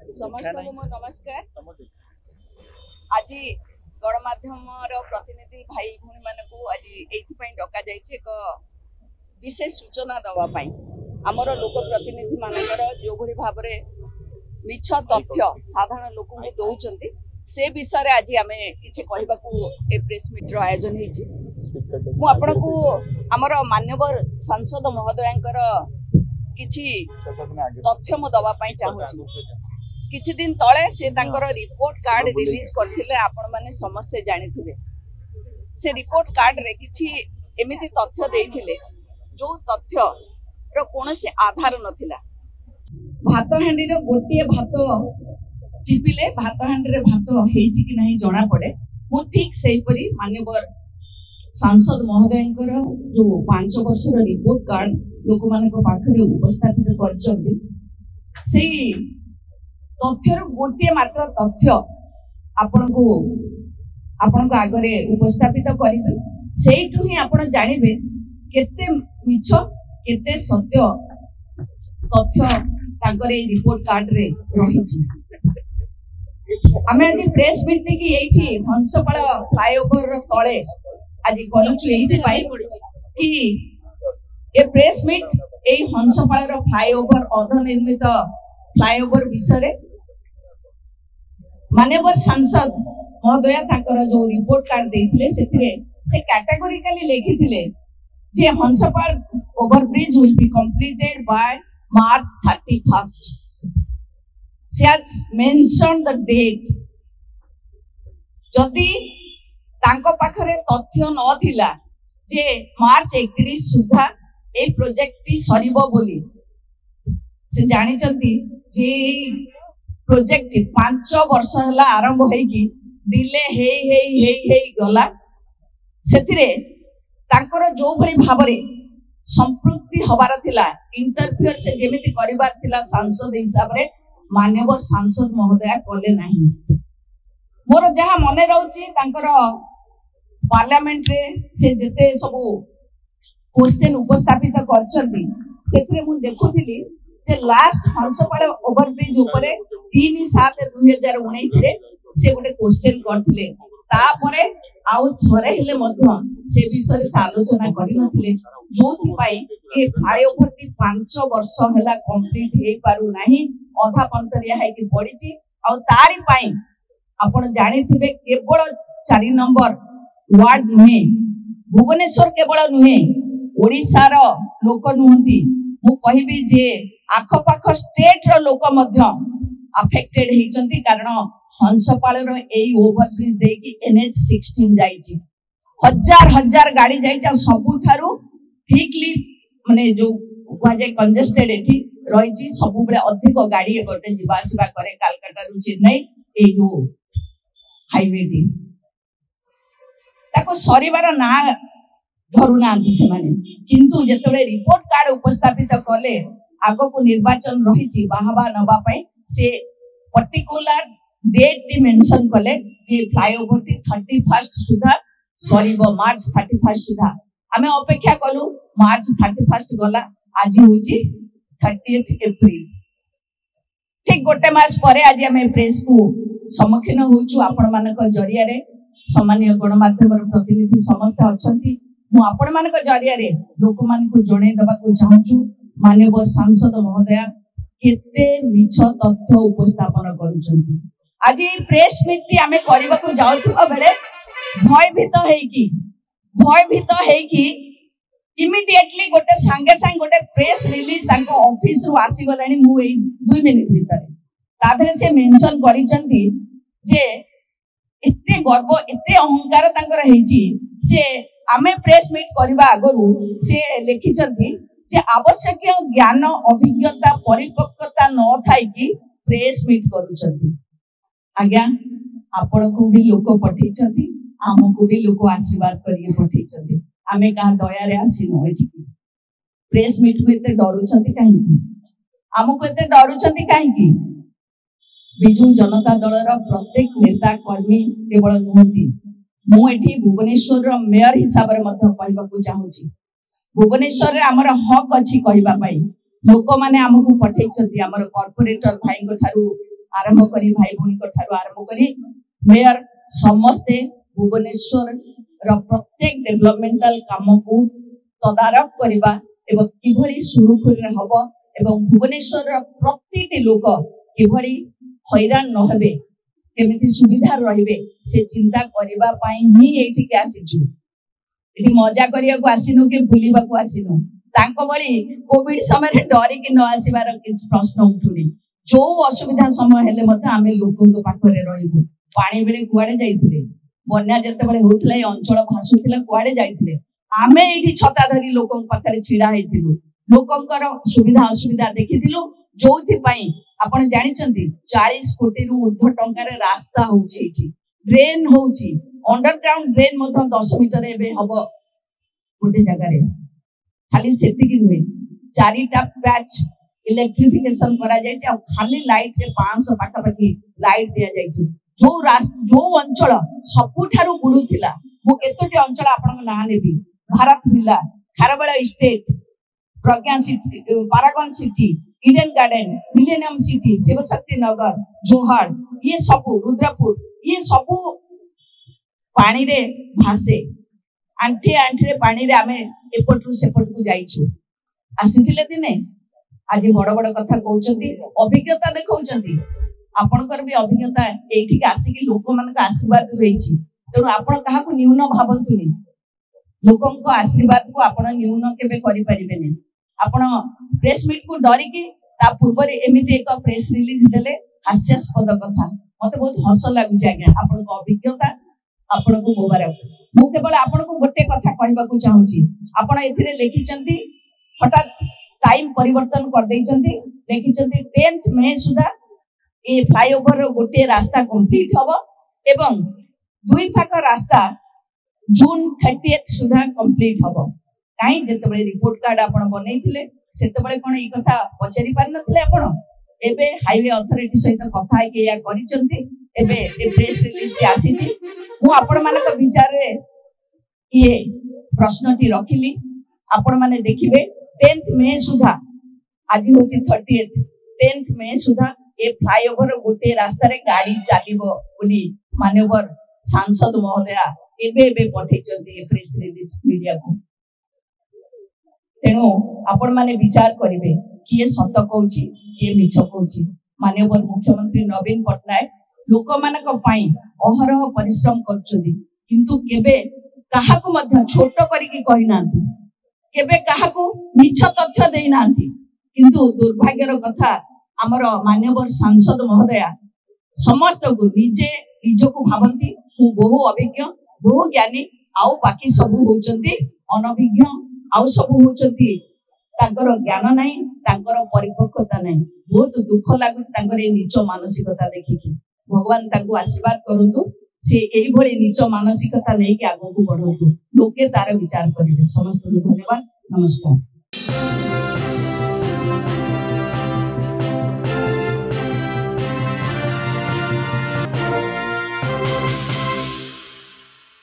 समस्त को मोर नमस्कार। आज गणमाध्यम प्रतिनिधि भाई भूणी मानक आज ये डका जाइए एक विशेष सूचना दवाई आमर लोक प्रतिनिधि मानकर जो भली भाव मिछ तथ्य साधारण लोक दौरान से विषय आज आम कि प्रेस मीट आयोजन हो आमर मान्यवर सांसद महोदयांकर किछि तथ्य मु दवाई चाहूँ। किछि दिन तले से तांकर रिपोर्ट कार्ड रिलीज करथिले आपण माने समस्ते जानिथिबे। से रिपोर्ट कार्ड रे किछि एमिति तथ्य देइथिले जो तथ्य रो कोनोसी आधार नथिला। भात हांडी रो गोटिए भात चिपिले भात हांडी रे भात हेछि कि नहीं जणा पड़े। मु ठीक सेही परी मान्यवर सांसद महोदयंकर जो 5 वर्ष रो रिपोर्ट कार्ड लोक मानक पाखरे उपस्थापित करछथि से तथ्य गोटे मात्र तथ्य आपण आगे उपस्थापित करेंगे से ही आप जानवे केते मिछ केते सत्य तथ्य रिपोर्ट कार्ड रे रही। आम आज प्रेस मीट की ये हंसपाल फ्लाईओवर तले आज करूँ कि ये प्रेस मीट ये हंसपाल फ्लाईओवर अधनिर्मित फ्लाईओवर विषय मान्यवर सांसद महोदय जो रिपोर्ट कार्ड देथिले से कैटेगोरिकली लिखिथिले जे Hanspal overbridge will be completed by March 31st। she has mentioned the date। जदि तांको पाखरे तथ्य न थिला जे मार्च 31 सुधा ए प्रोजेक्ट टी सरीबो बोली से जानि चंती जे प्रोजेक्ट 5 वर्ष हला आरंभ होई डिले हे गला सेथिरे तांकर जो भली भाबरे संपृक्ति हबार थिला इंटरफियर से जेमिति करिबार थिला सांसद हिसाब रे मान्यवर सांसद महोदय कले नाही। मोर जहा मने रहउची तांकर पार्लियामेंट रे से जेते सब क्वेश्चन उपस्थापित करचंती सेथिरे मु देखुथिली जे लास्ट हंसपाल ओवरब्रिज ऊपर 3/7/2019 रे से गोटे क्वेश्चन करथिले तापरे आउ थरे हेले मध्य से विषय से आलोचना करि नथिले जोथि पई ए फ्लाईओवर 5 वर्ष हला कंप्लीट हे पारु नाही अधा पंतरिया है कि पड़ीची आ तारी पई आपण जानिथिबे केवल 4 नंबर वार्ड नुहे भुवनेश्वर केवल नुहे ओडिसा रो लोक नुहंती मु कहिबी जे आखपाख स्टेट रो लोक मध्य अफेक्टेड हेचंती कारण हंसपाल रो एई ओवरब्रिज देकी NH16 जाईची हजार हजार गाड़ी जाईची सबु थारु ठीकली माने जो जे कंजेस्टेड एठी रहिची सबु बेले अधिक गाड़ी गोटे जिबा आसीबा करे कलकत्ता रु चेन्नई ए जो हाईवे टी ताको सरीबार ना धरु ना से माने किंतु जेतबे रिपोर्ट कार्ड उपस्थापित कले आगो को निर्वाचन रही बाहबा नबा से पर्टिकुलर डेट टी मेंशन कले जे फ्लाईओवर टी 31st सुधा सरीबो मार्च 31st सुधा आमे अपेक्षा कलु मार्च 31st गला आज होची 30th अप्रैल ठीक गोटे मास परे आज आमे प्रेस को सम्मुखीन होचु आपण मानक जरिया रे सामान्य गणमाध्यम प्रतिनिधि समस्त अछंती मु आपण मानक जरिया रे लोक मान को जणे दबा को चाहूछु मान्यवर सांसद महोदय केते मिछ तथ्य उपस्थापन करूछंती। आज प्रेस मीट टी आमे करबा को जाउथबा बेले भयभीत हेकी इमिडिएटली गोटे संगे संग गोटे प्रेस रिलीज तांको ऑफिस रु आसी गलानी मु ए 2 मिनिट भीतर ताधरे से मेंशन करिसंती जे एते गर्व एते अहंकार तांकर हेची से आमे प्रेस मीट करबा आगरु से लिखिसंती जे आवश्यक ज्ञान अभिज्ञता परिपक्वता न थाई कि प्रेस मीट करूछंती। आज्ञा आपण को भी लोक पठेछंती हमको भी लोक आशीर्वाद करिए पठेछंती आमे का दया रे आसीनो एठी प्रेस मीट को एते डरुछंती काहे कि हमको एते डरुछंती काहे कि बिजू जनता दल रा प्रत्येक नेता कर्मी केवल नुहंती मु एठी भुवनेश्वर रा मेयर हिसाब रे मध्य कहबा को चाहूची भुवनेश्वर रे हमर हक अछि कहबा पई लोक माने हमकु पठेछंती हमर कॉर्पोरेटर भाई को थारु आरंभ करी भाई भूणी ठारू आरंभ करी मेयर समस्ते भुवनेश्वर र प्रत्येक डेवलपमेंटल काम को तदारख करवा एवं किभली सुरुखुरी हब एवं भुवनेश्वर र प्रतिटी लोक किभली हैरान न हेबे केमिति सुविधा रहिबे से चिंता करबा पई ही एठी के आसीजु एठी मजा करिया को आसीनु के बुलिबा को आसीनु तांको बळी कोविड समय डरी कि न आसीबार किछ प्रश्न उठुनी जो असुविधा समय हेले मते आमे लोकन को पाखरे रहिबु पानी बेले कुआडे जाइथिले बन्या जते बेले होतले अंचल भासुथिले कुआडे जाइथिले आमे एठी छता धरी लोकन पाखरे छिडा हेतिलु लोकंकर सुविधा असुविधा देखिथिलु जोथि पई आपण जानिचंती 40 कोटी रु ऊर्ध्व टंकार रास्ता होउची एठी ड्रेन होउची अंडरग्राउंड ड्रेन मत 10 मीटर एबे हबो गोटे जगह रे खाली सेति कि नुए चारिटा पैच इलेक्ट्रिफिकेशन करा जाय छै खाली लाइट रे 500 पाका पाकी लाइट दिया जाय छै जो अंचल सबुठारु बुडुथिला मु केतोटी अंचल आपण ना नेबी Bharat villa Kharavela state Pragya city paragon city Eden garden millennium city Shivshakti Nagar Johar ये सब रुद्रपुर ये सब पानी रे भासे आंठी आंठी रे पानी रे आमे एपटू सेपट को जाइछु आसीथिले दिने आज बड़ बड़ कथा कहउचंती अभिज्ञता देखौचंती आपनकर भी अभिज्ञता एठी के आसी कि लोक मन का आशीर्वाद होईची तेनु आपण कहा को न्यून भाबंतुनी लोकन को आशीर्वाद को आपण न्यून केबे करि परिबेनी आपण प्रेस मीट को डरी कि ता पूर्व एमिति एक प्रेस रिलीज देले हास्यास्पद कथा मते बहुत हस लागु छै आज्ञा आपण को अभिज्ञता आपण को मुबारक मु केवल आपण को गोटे कथा कहबा को चाहू छी आपण एथिरे लिखिचंती हठात टाइम परिवर्तन कर दैचंती लिखिचंती 10th मई सुधा ए फ्लाईओवर रो गोटे रास्ता कंप्लीट हबो एवं दुई फाक रास्ता जून 30th सुधा कंप्लीट हबो काई जते बळे रिपोर्ट कार्ड आपण बनैथिले सेते बळे कोन ई कथा पचारि पार नथिले आपण एबे हाईवे अथॉरिटी सहित कथा है कि या करिचंती एबे ए प्रेस रिलीज के आसीची मु आपण मानक विचार रे ये प्रश्नटी रखिली आपण माने देखिबे 10th मई सुधा आज होची 30th 10th मई सुधा ए फ्लाईओवर गोटे रास्ता रे गाड़ी चलीबो बोली माननीय सांसद महोदया एबे एबे पठेचंती ए प्रेस रिलीज मीडिया को तेणु आपण माने विचार करिवे किए सत कहूची किए मिछ कहूची माननीय मुख्यमंत्री नवीन पटनायक लोक मानक पई अहरह परिश्रम करचंदी किंतु केबे काहा को मध्य छोट करिकि कहि नांती केबे काहा को मिछ तथ्य देई नांती किंतु दुर्भाग्यर कथा हमर माननीय सांसद महोदया समस्त को निजे निज को भावंती बहु अभिज्ञ बहु ज्ञानी आउ बाकी सब होचंती अनभिज्ञ आउ सब होचंती तांकर ज्ञान नहीं तांकर परिपक्वता नहीं बहुत दुख लागुच तांकर ए नीच मानसिकता देखिकी भगवान तांको आशीर्वाद करंतु से एही भली नीच मानसिकता नहीं के आगो को बढ़ंतु लोके तार विचार करिवे समस्त धन्यवाद नमस्कार।